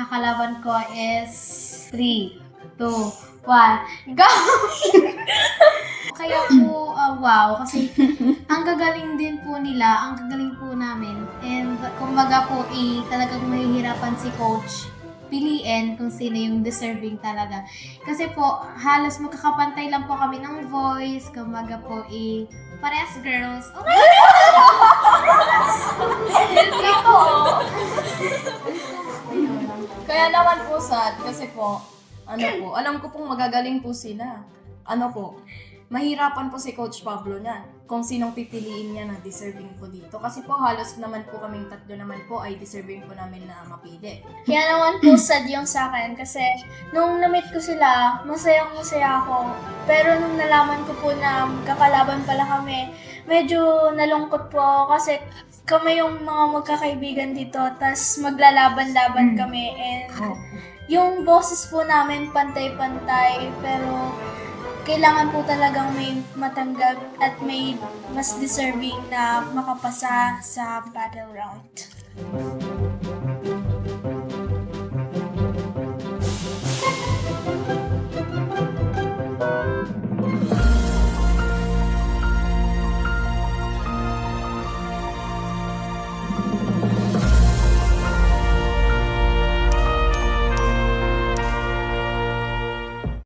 kalaban ko is 3, 2, 1, go! Kaya po, wow, kasi ang gagaling din po nila, ang gagaling po namin. And kumbaga po, talagang mahihirapan si coach piliin kung sino yung deserving talaga. Kasi po, halos magkakapantay lang po kami ng voice, kumbaga po, parehas girls. Oh my God! Kaya naman po sad, kasi po, alam ko pong magagaling po sila. Mahirapan po si Coach Pablo niyan kung sinong pipiliin niya na deserving po dito. Kasi po halos naman po kaming tatlo naman po ay deserving po namin na mapili. Kaya naman po sad yung sa akin kasi nung na-meet ko sila, masayang ako. Pero nung nalaman ko po na magkakalaban pala kami, medyo nalungkot po ako kasi kami yung mga magkakaibigan dito, tas maglalaban-laban kami. And yung boses po namin pantay-pantay, pero kailangan po talagang may matanggap at may mas deserving na makapasa sa battle round.